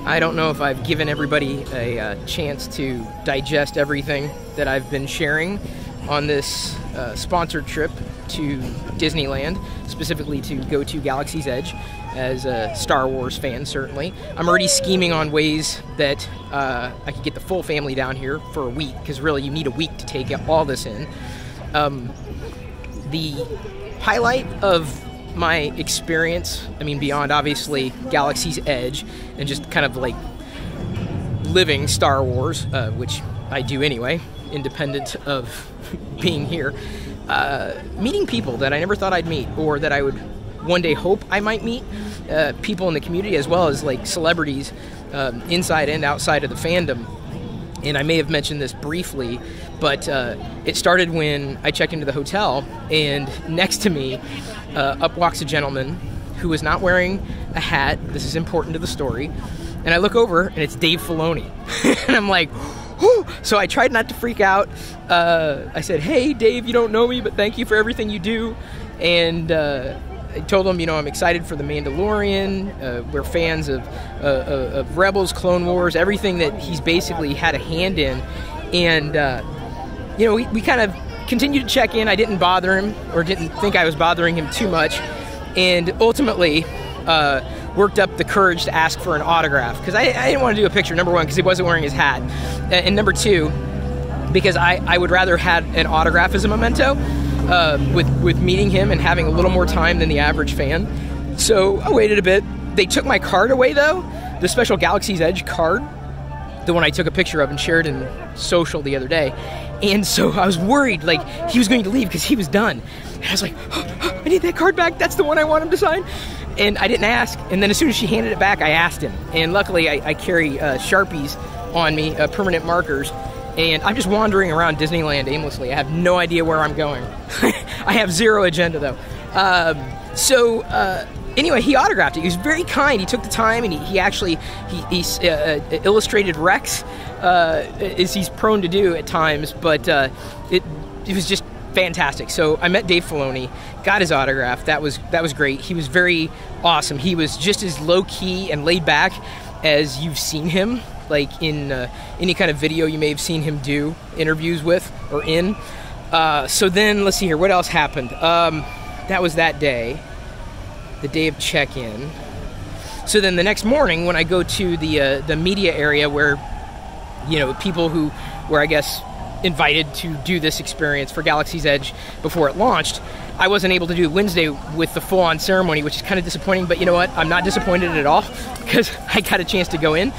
I don't know if I've given everybody a chance to digest everything that I've been sharing on this sponsored trip to Disneyland, specifically to go to Galaxy's Edge as a Star Wars fan, certainly. I'm already scheming on ways that I could get the full family down here for a week, because really you need a week to take all this in. The highlight of my experience, I mean, beyond obviously Galaxy's Edge and just kind of like living Star Wars, which I do anyway, independent of being here, meeting people that I never thought I'd meet, or that I would one day hope I might meet, people in the community as well as like celebrities inside and outside of the fandom. And I may have mentioned this briefly, but it started when I checked into the hotel, and next to me up walks a gentleman who was not wearing a hat. This is important to the story. And I look over, and it's Dave Filoni. And I'm like, whew. So I tried not to freak out. I said, hey, Dave, you don't know me, but thank you for everything you do. And I told him, you know, I'm excited for The Mandalorian. We're fans of Rebels, Clone Wars, everything that he's basically had a hand in. And, you know, we kind of continued to check in. I didn't bother him, or didn't think I was bothering him too much. And ultimately worked up the courage to ask for an autograph, because I didn't want to do a picture, number one, because he wasn't wearing his hat. And number two, because I would rather have an autograph as a memento. With meeting him and having a little more time than the average fan. So I waited a bit. They took my card away, though, the special Galaxy's Edge card, the one I took a picture of and shared in social the other day. And so I was worried, like, he was going to leave because he was done. And I was like, oh, I need that card back. That's the one I want him to sign. And I didn't ask. And then as soon as she handed it back, I asked him. And luckily, I carry Sharpies on me, permanent markers. And I'm just wandering around Disneyland aimlessly. I have no idea where I'm going. I have zero agenda, though. Anyway, he autographed it. He was very kind. He took the time, and he actually illustrated Rex, as he's prone to do at times. But it was just fantastic. So I met Dave Filoni, got his autograph. That was great. He was very awesome. He was just as low-key and laid back as you've seen him, like in any kind of video you may have seen him do interviews with or in. So then, let's see here, what else happened? That was that day, the day of check-in. So then the next morning, when I go to the media area where, you know, people who were, I guess, invited to do this experience for Galaxy's Edge before it launched, I wasn't able to do Wednesday with the full-on ceremony, which is kind of disappointing, but you know what? I'm not disappointed at all, because I got a chance to go in,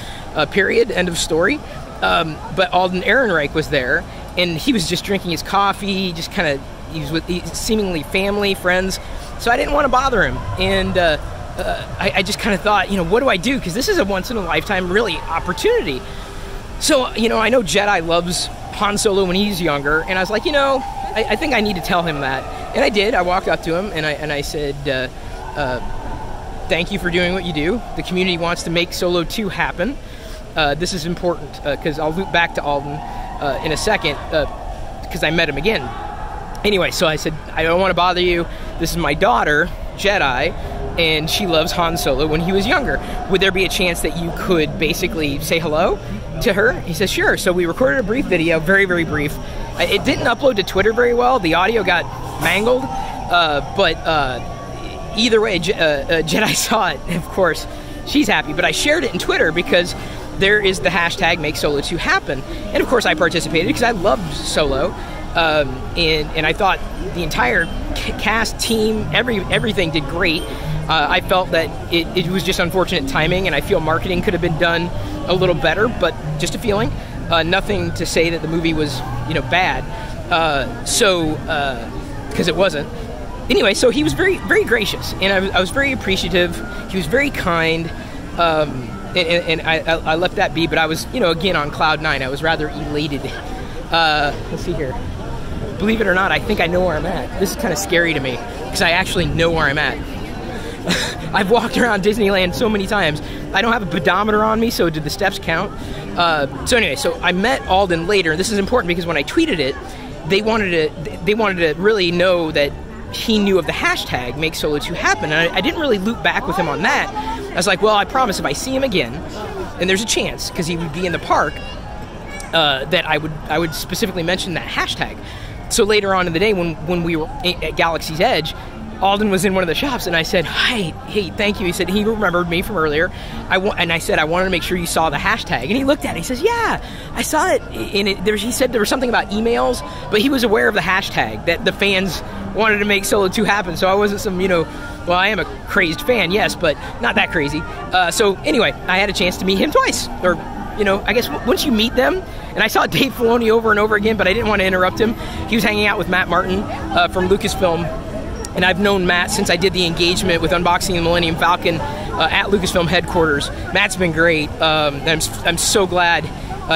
period, end of story. But Alden Ehrenreich was there, and he was just drinking his coffee, just kind of, he was with seemingly family, friends, so I didn't want to bother him. And I just kind of thought, you know, what do I do? Because this is a once-in-a-lifetime, really, opportunity. So, you know, I know Jedi loves Han Solo when he's younger, and I was like, you know, I think I need to tell him that. And I did. I walked up to him, and I said, thank you for doing what you do. The community wants to make Solo 2 happen. This is important, because I'll loop back to Alden in a second, because I met him again. Anyway, so I said, I don't want to bother you. This is my daughter, Jedi, and she loves Han Solo when he was younger. Would there be a chance that you could basically say hello to her? He says, sure. So we recorded a brief video, very, very brief. It didn't upload to Twitter very well. The audio got mangled, but either way, Jedi saw it, and of course, she's happy. But I shared it in Twitter because there is the hashtag Make Solo 2 Happen. And of course, I participated because I loved Solo. And I thought the entire cast, team, everything did great. I felt that it was just unfortunate timing, and I feel marketing could have been done a little better, but just a feeling. Nothing to say that the movie was, you know, bad. Because it wasn't. Anyway, so he was very, very gracious, and I was very appreciative. He was very kind, and I let that be. But I was, you know, again on cloud 9. I was rather elated. Let's see here. Believe it or not, I think I know where I'm at. This is kind of scary to me, because I actually know where I'm at. I've walked around Disneyland so many times. I don't have a pedometer on me, so did the steps count? So anyway, so I met Alden later. This is important because when I tweeted it, they wanted to really know that he knew of the hashtag Make Solo 2 Happen. And I didn't really loop back with him on that. I was like, well, I promise if I see him again, and there's a chance because he would be in the park that I would specifically mention that hashtag. So later on in the day, when we were at Galaxy's Edge, Alden was in one of the shops, and I said, "Hi, hey, thank you." He said he remembered me from earlier. And I said, "I wanted to make sure you saw the hashtag." And he looked at it. He says, "Yeah, I saw it." He said there was something about emails, but he was aware of the hashtag that the fans wanted to make Solo 2 happen. So I wasn't some, well, I am a crazed fan, yes, but not that crazy. So anyway, I had a chance to meet him twice, or I guess once you meet them. And I saw Dave Filoni over and over again, but I didn't want to interrupt him. He was hanging out with Matt Martin from Lucasfilm. And I've known Matt since I did the engagement with Unboxing the Millennium Falcon at Lucasfilm headquarters. Matt's been great. I'm so glad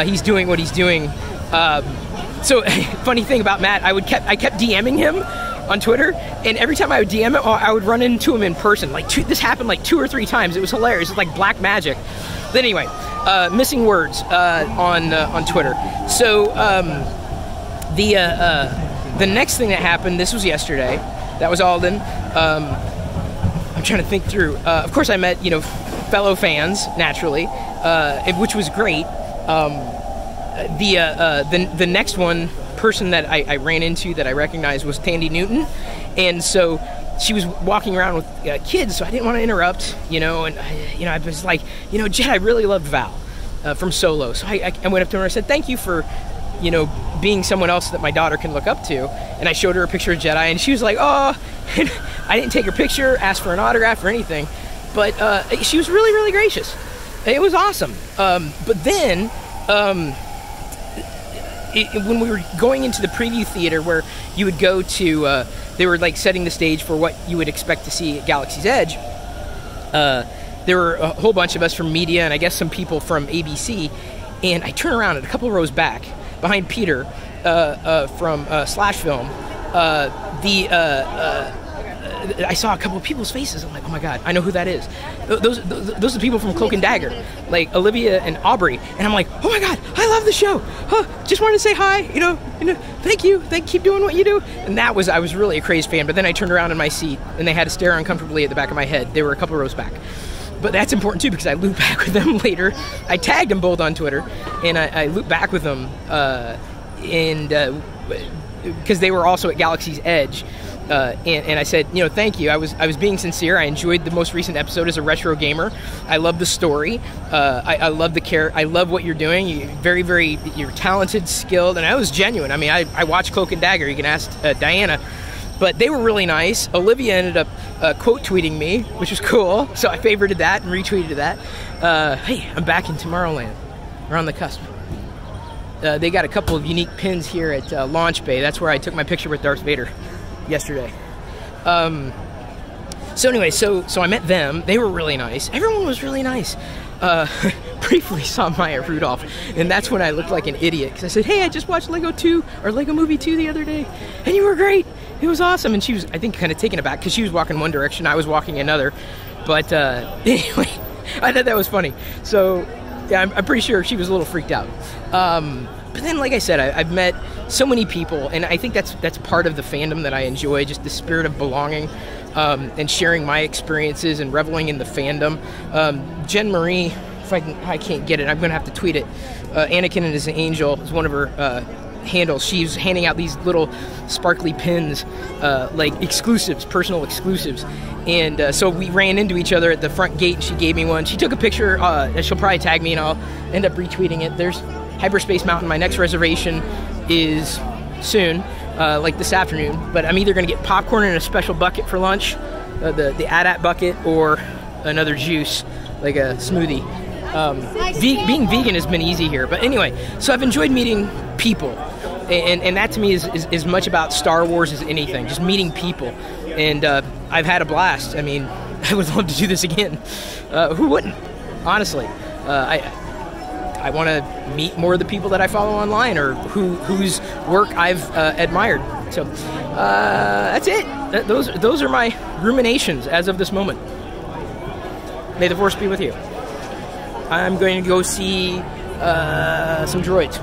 he's doing what he's doing. So funny thing about Matt, I kept DMing him on Twitter, and every time I would DM him, I would run into him in person. This happened like 2 or 3 times. It was hilarious. It's like black magic. But anyway, missing words on Twitter. So the next thing that happened, this was yesterday. That was Alden. I'm trying to think through. Of course, I met fellow fans naturally, which was great. The next person that I ran into that I recognized was Thandie Newton, and so she was walking around with kids, so I didn't want to interrupt. And I was like, Jed, I really loved Val from Solo, so I went up to her and I said, "Thank you for being someone else that my daughter can look up to." And I showed her a picture of Jedi, and she was like, "Oh." And I didn't take her picture, ask for an autograph or anything, but she was really, really gracious. It was awesome. But then when we were going into the preview theater where you would go to, they were like setting the stage for what you would expect to see at Galaxy's Edge. There were a whole bunch of us from media and I guess some people from ABC, and I turn around and a couple rows back behind Peter from Slash Film, I saw a couple of people's faces. I'm like, oh my god, I know who that is. Those are the people from Cloak and Dagger, like Olivia and Aubrey. And I'm like, oh my god, I love the show. Just wanted to say hi. Thank you. Keep doing what you do. And I was really a crazed fan. But then I turned around in my seat, and they had to stare uncomfortably at the back of my head. They were a couple rows back. But that's important too, because I looped back with them later. I tagged them both on Twitter, and I looped back with them, because they were also at Galaxy's Edge. And I said, thank you. I was being sincere. I enjoyed the most recent episode as a retro gamer. I love the story. I love the character. I love what you're doing. You're talented, skilled, and I was genuine. I mean, I watched Cloak and Dagger. You can ask Diana. But they were really nice. Olivia ended up quote tweeting me, which was cool. So I favorited that and retweeted that. Hey, I'm back in Tomorrowland. We're on the cusp. They got a couple of unique pins here at Launch Bay. That's where I took my picture with Darth Vader yesterday. So anyway, so I met them. They were really nice. Everyone was really nice. Briefly saw Maya Rudolph, and that's when I looked like an idiot, because I said, hey, I just watched Lego Movie 2 the other day, and you were great. It was awesome. And she was, I think, kind of taken aback, because she was walking one direction, I was walking another. But anyway, I thought that was funny. So yeah, I'm pretty sure she was a little freaked out. But then, like I said, I've met so many people, and I think that's part of the fandom that I enjoy, just the spirit of belonging, and sharing my experiences and reveling in the fandom. Jen Marie, if I can't get it, I'm going to have to tweet it. Anakin and his angel is one of her handles. She's handing out these little sparkly pins, like exclusives, personal exclusives. And so we ran into each other at the front gate, and she gave me one. She took a picture, she'll probably tag me, and I'll end up retweeting it. There's Hyperspace Mountain. My next reservation is soon, like this afternoon, but I'm either going to get popcorn in a special bucket for lunch, the AT-AT bucket, or another juice, like a smoothie. Being vegan has been easy here, but anyway, so I've enjoyed meeting people, and that to me is as much about Star Wars as anything, just meeting people, and I've had a blast. I mean, I would love to do this again. Who wouldn't? Honestly, I want to meet more of the people that I follow online, or whose work I've admired. So that's it. Those are my ruminations as of this moment. May the Force be with you. I'm going to go see some droids.